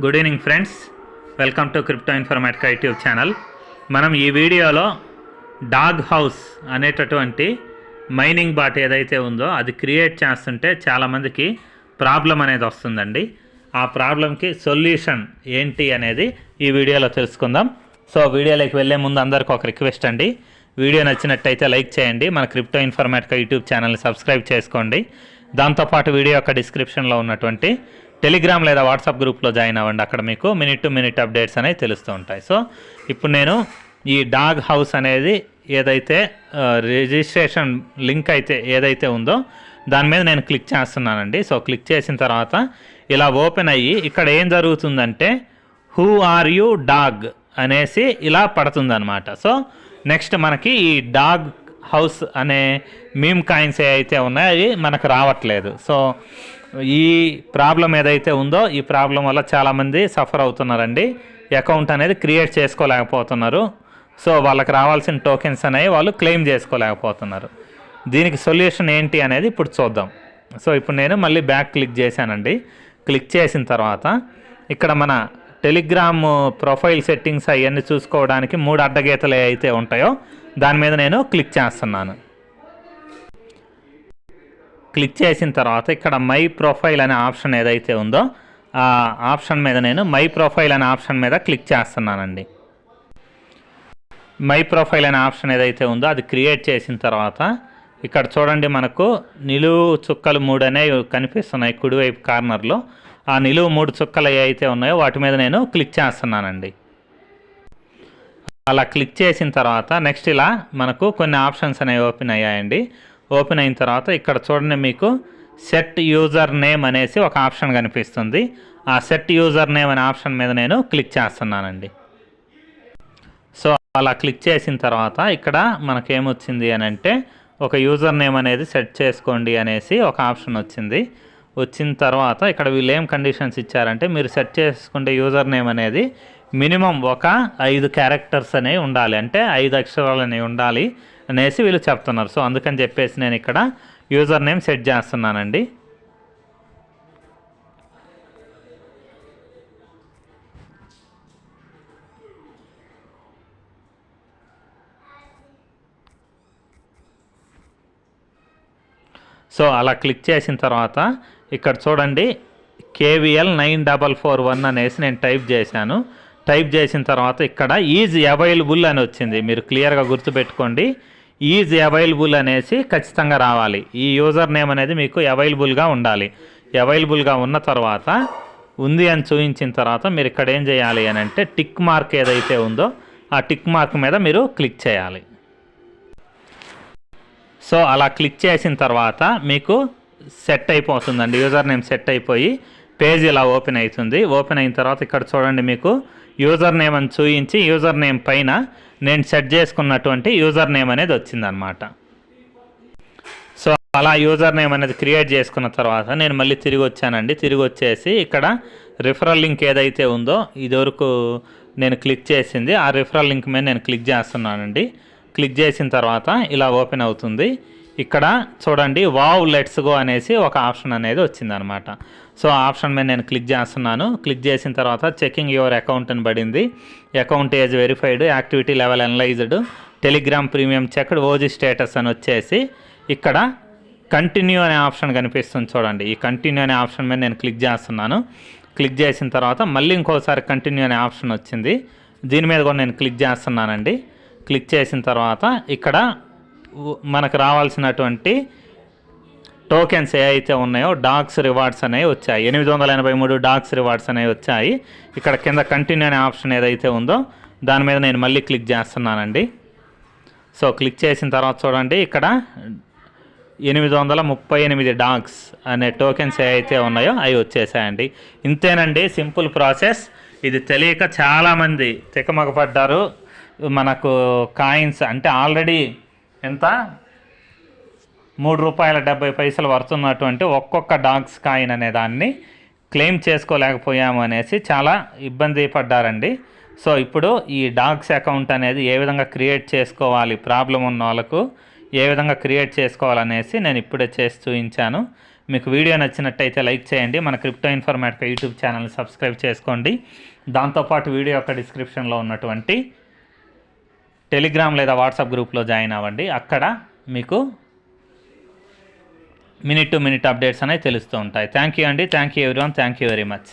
Good evening friends, welcome to crypto Informatica YouTube channel. మనం ఈ వీడియోలో డాగ్ హౌస్ అనేటటువంటి మైనింగ్ బాట్ ఏదైతే ఉందో అది క్రియేట్ చేస్తుంటే చాలామందికి ప్రాబ్లం అనేది వస్తుందండి. ఆ ప్రాబ్లంకి సొల్యూషన్ ఏంటి అనేది ఈ వీడియోలో తెలుసుకుందాం. సో వీడియోలోకి వెళ్ళే ముందు అందరికీ ఒక రిక్వెస్ట్ అండి, వీడియో నచ్చినట్టయితే లైక్ చేయండి, మన క్రిప్టో ఇన్ఫర్మేటికా యూట్యూబ్ ఛానల్ని సబ్స్క్రైబ్ చేసుకోండి. దాంతోపాటు వీడియో యొక్క డిస్క్రిప్షన్లో ఉన్నటువంటి టెలిగ్రామ్ లేదా వాట్సాప్ గ్రూప్లో జాయిన్ అవ్వండి, అక్కడ మీకు మినిట్ టు మినిట్ అప్డేట్స్ అనేవి తెలుస్తూ ఉంటాయి. సో ఇప్పుడు నేను ఈ డాగ్ హౌస్ అనేది ఏదైతే రిజిస్ట్రేషన్ లింక్ అయితే ఏదైతే ఉందో దాని మీద నేను క్లిక్ చేస్తున్నానండి. సో క్లిక్ చేసిన తర్వాత ఇలా ఓపెన్ అయ్యి ఇక్కడ ఏం జరుగుతుందంటే హూ ఆర్ యూ డాగ్ అనేసి ఇలా పడుతుందన్నమాట. సో నెక్స్ట్ మనకి ఈ డాగ్ హౌస్ అనే మీమ్ కాయిన్స్ ఏవైతే ఉన్నాయో అవి మనకు రావట్లేదు. సో ఈ ప్రాబ్లం ఏదైతే ఉందో ఈ ప్రాబ్లం వల్ల చాలామంది సఫర్ అవుతున్నారండి. అకౌంట్ అనేది క్రియేట్ చేసుకోలేకపోతున్నారు. సో వాళ్ళకి రావాల్సిన టోకెన్స్ అనేవి వాళ్ళు క్లెయిమ్ చేసుకోలేకపోతున్నారు. దీనికి సొల్యూషన్ ఏంటి అనేది ఇప్పుడు చూద్దాం. సో ఇప్పుడు నేను మళ్ళీ బ్యాక్ క్లిక్ చేశానండి. క్లిక్ చేసిన తర్వాత ఇక్కడ మన టెలిగ్రామ్ ప్రొఫైల్ సెట్టింగ్స్ అవన్నీ చూసుకోవడానికి 3 అడ్డగీతలు ఏవైతే ఉంటాయో దాని మీద నేను క్లిక్ చేస్తున్నాను. క్లిక్ చేసిన తర్వాత ఇక్కడ మై ప్రొఫైల్ అనే ఆప్షన్ ఏదైతే ఉందో ఆ ఆప్షన్ మీద నేను మై ప్రొఫైల్ అనే ఆప్షన్ మీద క్లిక్ చేస్తున్నానండి. మై ప్రొఫైల్ అనే ఆప్షన్ ఏదైతే ఉందో అది క్రియేట్ చేసిన తర్వాత ఇక్కడ చూడండి, మనకు నిలువు చుక్కలు 3 అనేవి కనిపిస్తున్నాయి కుడివైపు కార్నర్లో. ఆ నిలువు 3 చుక్కలు ఏవైతే ఉన్నాయో వాటి మీద నేను క్లిక్ చేస్తున్నానండి. అలా క్లిక్ చేసిన తర్వాత నెక్స్ట్ ఇలా మనకు కొన్ని ఆప్షన్స్ అనేవి ఓపెన్ అయ్యాయండి. ఓపెన్ అయిన తర్వాత ఇక్కడ చూడండి, మీకు సెట్ యూజర్ నేమ్ అనేసి ఒక ఆప్షన్ కనిపిస్తుంది. ఆ సెట్ యూజర్ నేమ్ అనే ఆప్షన్ మీద నేను క్లిక్ చేస్తున్నానండి. సో అలా క్లిక్ చేసిన తర్వాత ఇక్కడ మనకేమొచ్చింది అని అంటే ఒక యూజర్ నేమ్ అనేది సెట్ చేసుకోండి అనేసి ఒక ఆప్షన్ వచ్చింది. వచ్చిన తర్వాత ఇక్కడ వీళ్ళు ఏం కండిషన్స్ ఇచ్చారంటే మీరు సెట్ చేసుకుంటే యూజర్ నేమ్ అనేది మినిమం ఒక 5 క్యారెక్టర్స్ అనేవి ఉండాలి, అంటే 5 అక్షరాలు అనేవి ఉండాలి అనేసి వీళ్ళు చెప్తున్నారు. సో అందుకని చెప్పేసి నేను ఇక్కడ యూజర్ నేమ్ సెట్ చేస్తున్నానండి. సో అలా క్లిక్ చేసిన తర్వాత ఇక్కడ చూడండి KVL 9441 అనేసి నేను టైప్ చేశాను. టైప్ చేసిన తర్వాత ఇక్కడ ఈజ్ అవైలబుల్ అని వచ్చింది. మీరు క్లియర్గా గుర్తుపెట్టుకోండి, ఈజ్ అవైలబుల్ అనేసి ఖచ్చితంగా రావాలి. ఈ యూజర్ నేమ్ అనేది మీకు అవైలబుల్గా ఉండాలి. అవైలబుల్గా ఉన్న తర్వాత ఉంది అని చూపించిన తర్వాత మీరు ఇక్కడ ఏం చేయాలి అని అంటే టిక్ మార్క్ ఏదైతే ఉందో ఆ టిక్ మార్క్ మీద మీరు క్లిక్ చేయాలి. సో అలా క్లిక్ చేసిన తర్వాత మీకు సెట్ అయిపోతుందండి, యూజర్ నేమ్ సెట్ అయిపోయి పేజ్ ఇలా ఓపెన్ అవుతుంది. ఓపెన్ అయిన తర్వాత ఇక్కడ చూడండి, మీకు యూజర్ నేమ్ అని చూపించి యూజర్ నేమ్ పైన నేను సెట్ చేసుకున్నటువంటి యూజర్ నేమ్ అనేది వచ్చిందనమాట. సో అలా యూజర్ నేమ్ అనేది క్రియేట్ చేసుకున్న తర్వాత నేను మళ్ళీ తిరిగి వచ్చానండి. తిరిగి వచ్చేసి ఇక్కడ రిఫరల్ లింక్ ఏదైతే ఉందో ఇదివరకు నేను క్లిక్ చేసింది ఆ రిఫరల్ లింక్ మీద నేను క్లిక్ చేస్తున్నానండి. క్లిక్ చేసిన తర్వాత ఇలా ఓపెన్ అవుతుంది. ఇక్కడ చూడండి వావ్ లెట్స్ గో అనేసి ఒక ఆప్షన్ అనేది వచ్చిందనమాట. సో ఆ ఆప్షన్ మీద నేను క్లిక్ చేస్తున్నాను. క్లిక్ చేసిన తర్వాత చెకింగ్ యువర్ అకౌంట్ అని పడింది. Account age verified, activity level analysed, Telegram premium checked, OG status అని వచ్చేసి ఇక్కడ కంటిన్యూ అనే ఆప్షన్ కనిపిస్తుంది చూడండి. ఈ కంటిన్యూ అనే ఆప్షన్ మీద నేను క్లిక్ చేస్తున్నాను. క్లిక్ చేసిన తర్వాత మళ్ళీ ఇంకోసారి కంటిన్యూ అనే ఆప్షన్ వచ్చింది. దీని మీద కూడా నేను క్లిక్ చేస్తున్నానండి. క్లిక్ చేసిన తర్వాత ఇక్కడ మనకు రావాల్సినటువంటి టోకెన్స్ ఏవైతే ఉన్నాయో డాగ్స్ రివార్డ్స్ అనేవి వచ్చాయి. 883 డాగ్స్ రివార్డ్స్ అనేవి వచ్చాయి. ఇక్కడ కింద కంటిన్యూ అనే ఆప్షన్ ఏదైతే ఉందో దాని మీద నేను మళ్ళీ క్లిక్ చేస్తున్నానండి. సో క్లిక్ చేసిన తర్వాత చూడండి, ఇక్కడ 838 డాగ్స్ అనే టోకెన్స్ ఏవైతే ఉన్నాయో అవి వచ్చేసాయండి. ఇంతేనండి, సింపుల్ ప్రాసెస్. ఇది తెలియక చాలామంది తికమకపడ్డారు. మనకు కాయిన్స్ అంటే ఆల్రెడీ ఎంత ₹3.70 వర్తున్నటువంటి ఒక్కొక్క డాగ్స్ కాయిన్ అనే దాన్ని క్లెయిమ్ చేసుకోలేకపోయాము అనేసి చాలా ఇబ్బంది పడ్డారండి. సో ఇప్పుడు ఈ డాగ్స్ అకౌంట్ అనేది ఏ విధంగా క్రియేట్ చేసుకోవాలి, ప్రాబ్లం ఉన్న వాళ్ళకు ఏ విధంగా క్రియేట్ చేసుకోవాలనేసి నేను ఇప్పుడే చేసి చూపించాను. మీకు వీడియో నచ్చినట్టయితే లైక్ చేయండి. మన క్రిప్టో ఇన్ఫర్మేటికా యూట్యూబ్ ఛానల్ని సబ్స్క్రైబ్ చేసుకోండి. దాంతోపాటు వీడియో యొక్క డిస్క్రిప్షన్లో ఉన్నటువంటి టెలిగ్రామ్ లేదా వాట్సాప్ గ్రూప్లో జాయిన్ అవ్వండి. అక్కడ మీకు మినిట్ టు మినిట్ అప్డేట్స్ అనేవి తెలుస్తూ ఉంటాయి. థ్యాంక్ యూ అండి. Thank you everyone. Thank you very much.